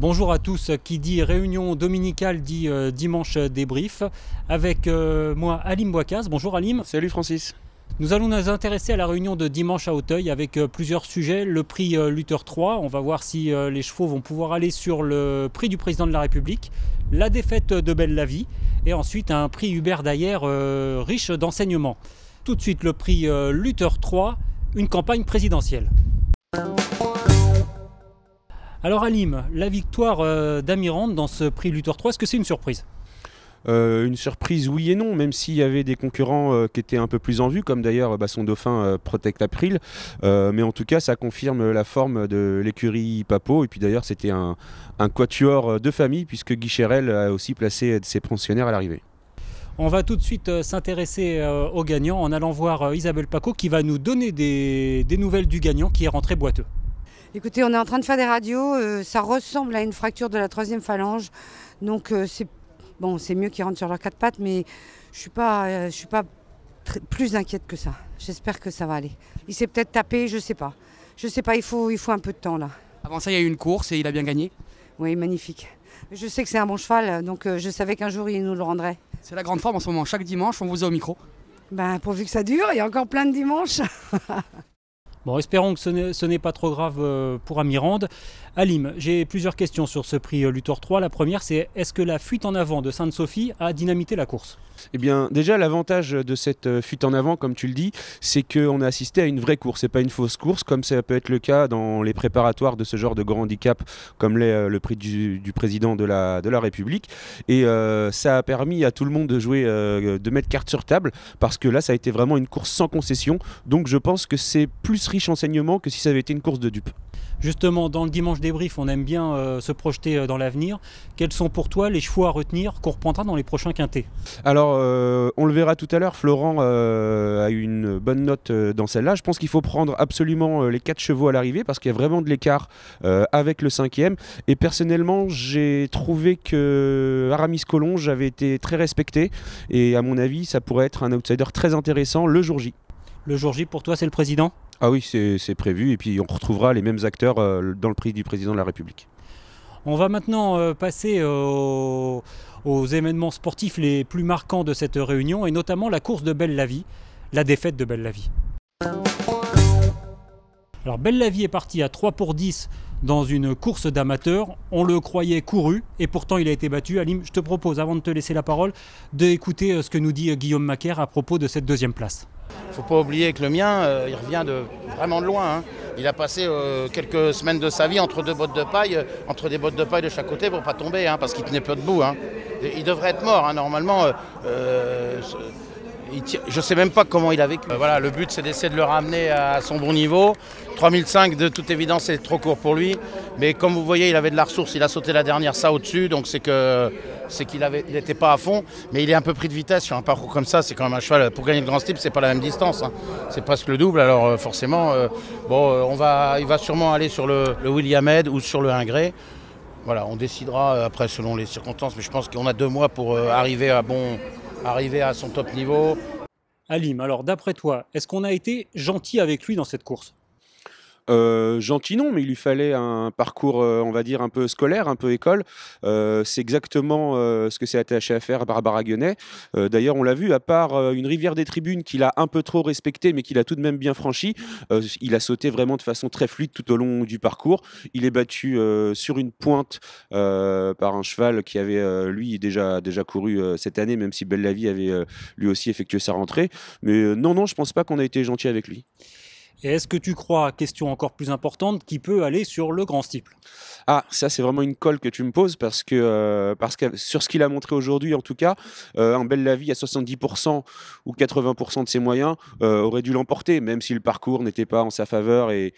Bonjour à tous, qui dit réunion dominicale dit dimanche débrief, avec moi Halim Bouakas. Bonjour Halim. Salut Francis. Nous allons nous intéresser à la réunion de dimanche à Auteuil avec plusieurs sujets. Le prix Luther 3, on va voir si les chevaux vont pouvoir aller sur le prix du président de la République, la défaite de Belle-la-Vie et ensuite un prix Hubert Dayer riche d'enseignements. Tout de suite le prix Luther 3, une campagne présidentielle. Alors Halim, la victoire d'Amirante dans ce prix Luther 3, est-ce que c'est une surprise ? Une surprise oui et non, même s'il y avait des concurrents qui étaient un peu plus en vue, comme d'ailleurs son dauphin Protect April, mais en tout cas ça confirme la forme de l'écurie Papo, et puis d'ailleurs c'était un quatuor de famille, puisque Guy Chérel a aussi placé ses pensionnaires à l'arrivée. On va tout de suite s'intéresser au gagnant en allant voir Isabelle Paco qui va nous donner des nouvelles du gagnant qui est rentré boiteux. Écoutez, on est en train de faire des radios, ça ressemble à une fracture de la troisième phalange, donc c'est mieux qu'il rentre sur leurs quatre pattes, mais je suis pas plus inquiète que ça. J'espère que ça va aller. Il s'est peut-être tapé, je sais pas. Il faut un peu de temps là. Avant ça, il y a eu une course et il a bien gagné. Oui, magnifique. Je sais que c'est un bon cheval, donc je savais qu'un jour il nous le rendrait. C'est la grande forme en ce moment. Chaque dimanche, on vous a au micro. Pourvu que ça dure, il y a encore plein de dimanches. Bon, espérons que ce n'est pas trop grave pour Amirande. Halim, j'ai plusieurs questions sur ce prix Luther 3. La première, c'est est-ce que la fuite en avant de Sainte-Sophie a dynamité la course ? Eh bien, déjà, l'avantage de cette fuite en avant, comme tu le dis, c'est qu'on a assisté à une vraie course, et pas une fausse course, comme ça peut être le cas dans les préparatoires de ce genre de grand handicap, comme l'est le prix du président de la République. Et ça a permis à tout le monde de jouer, de mettre carte sur table, parce que là, ça a été vraiment une course sans concession. Donc, je pense que c'est plus riche enseignement que si ça avait été une course de dupes. Justement, dans le dimanche débrief, on aime bien se projeter dans l'avenir. Quels sont pour toi les chevaux à retenir qu'on reprendra dans les prochains quintés ? Alors, on le verra tout à l'heure, Florent a eu une bonne note dans celle-là. Je pense qu'il faut prendre absolument les 4 chevaux à l'arrivée, parce qu'il y a vraiment de l'écart avec le 5e. Et personnellement, j'ai trouvé que Aramis Collonges avait été très respecté. Et à mon avis, ça pourrait être un outsider très intéressant le jour J. Le jour J, pour toi, c'est le président ? Ah oui, c'est prévu, et puis on retrouvera les mêmes acteurs dans le prix du président de la République. On va maintenant passer aux événements sportifs les plus marquants de cette réunion, et notamment la course de Belle-la-Vie, la défaite de Belle-la-Vie. Alors Belle-la-Vie est parti à 3 pour 10 dans une course d'amateurs. On le croyait couru, et pourtant il a été battu. Halim, je te propose, avant de te laisser la parole, d'écouter ce que nous dit Guillaume Macaire à propos de cette deuxième place. Il ne faut pas oublier que le mien, il revient vraiment de loin. Il a passé quelques semaines de sa vie entre deux bottes de paille, entre des bottes de paille de chaque côté pour ne pas tomber, parce qu'il ne tenait pas debout. Il devrait être mort, normalement. Je ne sais même pas comment il a vécu. Voilà, le but, c'est d'essayer de le ramener à son bon niveau. 3005, de toute évidence, c'est trop court pour lui. Mais comme vous voyez, il avait de la ressource. Il a sauté la dernière ça au-dessus. Donc c'est qu'il n'était pas à fond. Mais il est un peu pris de vitesse sur un parcours comme ça. C'est quand même un cheval. Pour gagner le Grand Steeple, c'est pas la même distance. C'est presque le double. Alors forcément, il va sûrement aller sur le William Head ou sur le Ingré. Voilà, on décidera après selon les circonstances. Mais je pense qu'on a 2 mois pour arriver à son top niveau. Halim, alors d'après toi, est-ce qu'on a été gentil avec lui dans cette course ? Gentil non, mais il lui fallait un parcours, on va dire, un peu scolaire, un peu école. C'est exactement ce que s'est attaché à faire Barbara Guenet. D'ailleurs, on l'a vu, à part une rivière des tribunes qu'il a un peu trop respectée, mais qu'il a tout de même bien franchi, il a sauté vraiment de façon très fluide tout au long du parcours. Il est battu sur une pointe par un cheval qui avait, lui, déjà couru cette année, même si Belle-la-Vie avait lui aussi effectué sa rentrée. Mais non, je pense pas qu'on a été gentil avec lui. Et est-ce que tu crois, question encore plus importante, qu'il peut aller sur le Grand Steeple ? Ah, ça c'est vraiment une colle que tu me poses, parce que sur ce qu'il a montré aujourd'hui, en tout cas, un Belle-la-Vie à 70% ou 80% de ses moyens aurait dû l'emporter, même si le parcours n'était pas en sa faveur et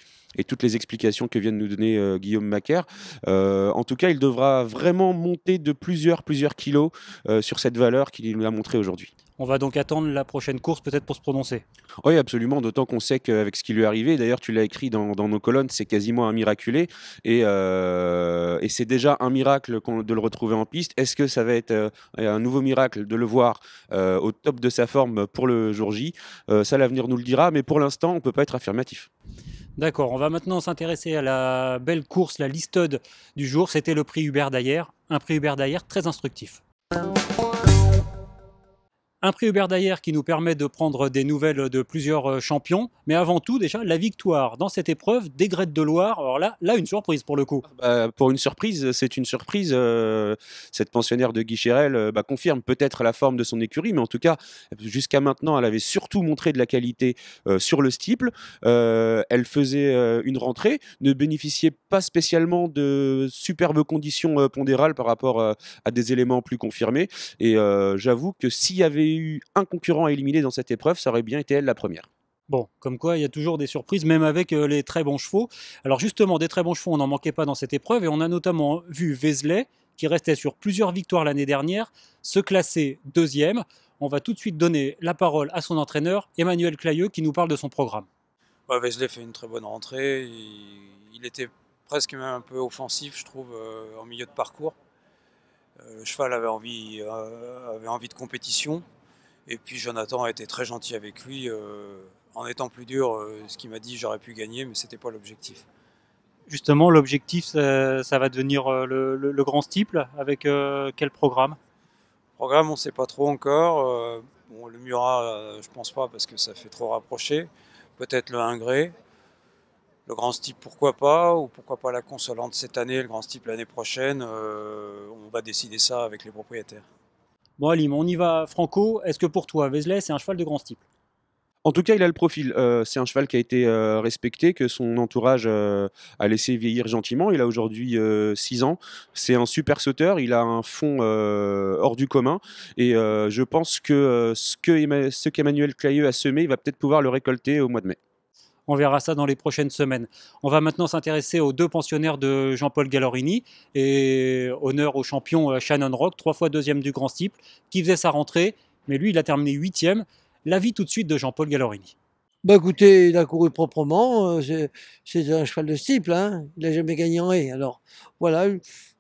toutes les explications que vient de nous donner Guillaume Macaire. En tout cas, il devra vraiment monter de plusieurs kilos sur cette valeur qu'il nous a montrée aujourd'hui. On va donc attendre la prochaine course peut-être pour se prononcer. Oui, absolument, d'autant qu'on sait qu'avec ce qui lui est arrivé, d'ailleurs tu l'as écrit dans nos colonnes, c'est quasiment un miraculé, et c'est déjà un miracle de le retrouver en piste. Est-ce que ça va être un nouveau miracle de le voir au top de sa forme pour le jour J ? Ça, l'avenir nous le dira, mais pour l'instant, on ne peut pas être affirmatif. D'accord, on va maintenant s'intéresser à la belle course, la listed du jour. C'était le prix Hubert Dayer, un prix Hubert Dayer très instructif. Un prix Hubert Dayer qui nous permet de prendre des nouvelles de plusieurs champions. Mais avant tout, déjà, la victoire dans cette épreuve d'Aigrette de Loire. Alors là, une surprise pour le coup. Pour une surprise, c'est une surprise. Cette pensionnaire de Guicherel confirme peut-être la forme de son écurie, mais en tout cas, jusqu'à maintenant, elle avait surtout montré de la qualité sur le steeple. Elle faisait une rentrée, ne bénéficiait pas spécialement de superbes conditions pondérales par rapport à des éléments plus confirmés. Et j'avoue que s'il y avait eu un concurrent à éliminer dans cette épreuve, ça aurait bien été elle la première. Bon, comme quoi il y a toujours des surprises, même avec les très bons chevaux. Alors justement, des très bons chevaux, on n'en manquait pas dans cette épreuve, et on a notamment vu Vézelay, qui restait sur plusieurs victoires l'année dernière, se classer deuxième. On va tout de suite donner la parole à son entraîneur, Emmanuel Clayeux, qui nous parle de son programme. Vézelay fait une très bonne rentrée, il était presque même un peu offensif, je trouve, en milieu de parcours. Le cheval avait envie de compétition. Et puis Jonathan a été très gentil avec lui, en étant plus dur, ce qu'il m'a dit j'aurais pu gagner, mais c'était pas l'objectif. Justement, l'objectif, ça va devenir le grand steeple, avec quel programme? Programme, on ne sait pas trop encore. Le Murat, je pense pas, parce que ça fait trop rapproché. Peut-être le Ingré. Le grand steeple, pourquoi pas, ou pourquoi pas la Consolante cette année, le grand steeple l'année prochaine. On va décider ça avec les propriétaires. Bon Alim, on y va franco. Est-ce que pour toi, Vézelay, c'est un cheval de grand steeple? En tout cas, il a le profil. C'est un cheval qui a été respecté, que son entourage a laissé vieillir gentiment. Il a aujourd'hui 6 ans. C'est un super sauteur. Il a un fond hors du commun. Et je pense que ce qu'Emmanuel Clayeux a semé, il va peut-être pouvoir le récolter au mois de mai. On verra ça dans les prochaines semaines. On va maintenant s'intéresser aux deux pensionnaires de Jean-Paul Gallorini, et honneur au champion Shannon Rock, 3 fois deuxième du grand steeple, qui faisait sa rentrée, mais lui il a terminé 8e. L'avis tout de suite de Jean-Paul Gallorini. Écoutez, il a couru proprement, c'est un cheval de steeple, hein. Il n'a jamais gagné en haie. Alors voilà,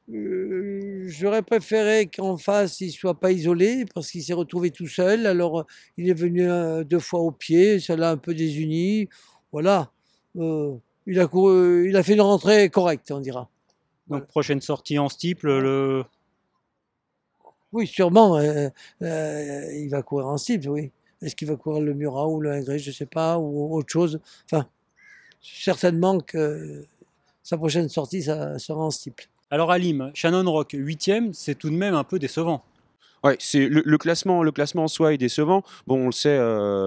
j'aurais préféré qu'en face il soit pas isolé, parce qu'il s'est retrouvé tout seul. Alors il est venu 2 fois au pied, ça l'a un peu désuni. Voilà, il a fait une rentrée correcte, on dira. Donc prochaine sortie en steeple, Oui, sûrement, il va courir en steeple, oui. Est-ce qu'il va courir le Murat ou le Ingré, je ne sais pas, ou autre chose. Enfin, certainement que sa prochaine sortie, ça sera en steeple. Alors Alim, Shannon Rock 8e, c'est tout de même un peu décevant. Ouais, c'est le classement en soi est décevant. Bon, on le sait,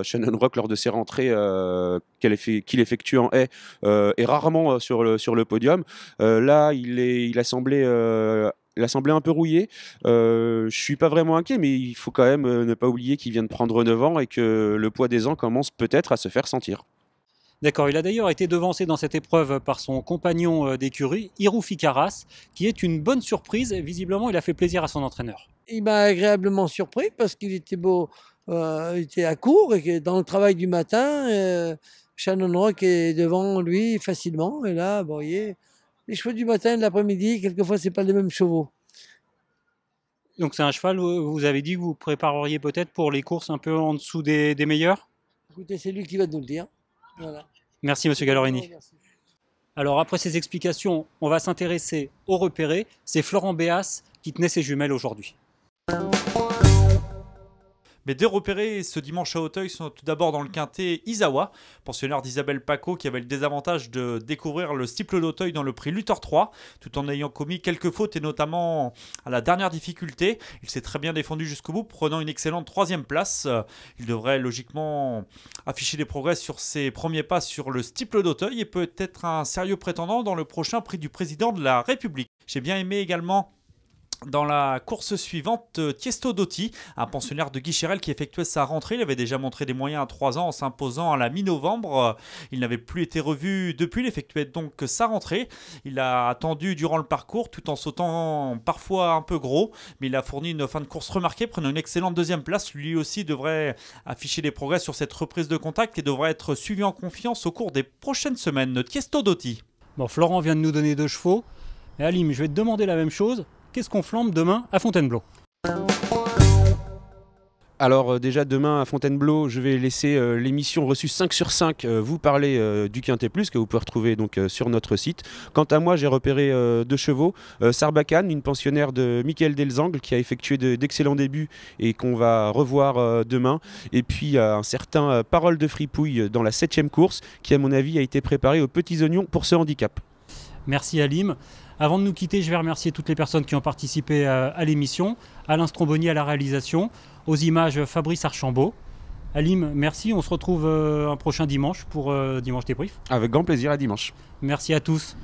Shannon Rock, lors de ses rentrées qu'il effectue en haie, est rarement sur le podium. Là, il a semblé un peu rouillé. Je suis pas vraiment inquiet, mais il faut quand même ne pas oublier qu'il vient de prendre 9 ans et que le poids des ans commence peut-être à se faire sentir. D'accord, il a d'ailleurs été devancé dans cette épreuve par son compagnon d'écurie, Hirou Fikaras, qui est une bonne surprise. Visiblement, il a fait plaisir à son entraîneur. Il m'a agréablement surpris parce qu'il était beau, il était à court, et que dans le travail du matin, Shannon Rock est devant lui facilement. Et là, vous voyez, les chevaux du matin et de l'après-midi, quelquefois, c'est pas les mêmes chevaux. Donc c'est un cheval où vous avez dit que vous prépareriez peut-être pour les courses un peu en dessous des meilleurs? Écoutez, c'est lui qui va nous le dire. Voilà. Merci Monsieur Gallorini. Merci. Alors après ces explications, on va s'intéresser au repéré. C'est Florent Béas qui tenait ses jumelles aujourd'hui. Mais deux repérés ce dimanche à Auteuil sont tout d'abord dans le quintet Isawa, pensionnaire d'Isabelle Paco, qui avait le désavantage de découvrir le steeple d'Auteuil dans le prix Luther 3, tout en ayant commis quelques fautes et notamment à la dernière difficulté. Il s'est très bien défendu jusqu'au bout, prenant une excellente 3e place. Il devrait logiquement afficher des progrès sur ses premiers pas sur le steeple d'Auteuil et peut être un sérieux prétendant dans le prochain prix du président de la République. J'ai bien aimé également dans la course suivante, Tiesto Dotti, un pensionnaire de Guicherel qui effectuait sa rentrée. Il avait déjà montré des moyens à 3 ans en s'imposant à la mi-novembre. Il n'avait plus été revu depuis, il effectuait donc sa rentrée. Il a attendu durant le parcours tout en sautant parfois un peu gros, mais il a fourni une fin de course remarquée, prenant une excellente 2e place. Lui aussi devrait afficher des progrès sur cette reprise de contact et devrait être suivi en confiance au cours des prochaines semaines. Tiesto Dotti. Bon, Florent vient de nous donner 2 chevaux. Et Alim, je vais te demander la même chose. Qu'est-ce qu'on flambe demain à Fontainebleau? Alors déjà demain à Fontainebleau, je vais laisser l'émission reçue 5 sur 5 vous parler du Quintet Plus que vous pouvez retrouver donc sur notre site. Quant à moi, j'ai repéré 2 chevaux. Sarbacane, une pensionnaire de Michael Delzangle qui a effectué d'excellents débuts et qu'on va revoir demain. Et puis un certain Parole de Fripouille dans la 7e course qui à mon avis a été préparé aux petits oignons pour ce handicap. Merci Halim. Avant de nous quitter, je vais remercier toutes les personnes qui ont participé à l'émission. Alain Stromboni à la réalisation, aux images Fabrice Archambault. Halim, merci. On se retrouve un prochain dimanche pour Dimanche Débrief. Avec grand plaisir, à dimanche. Merci à tous.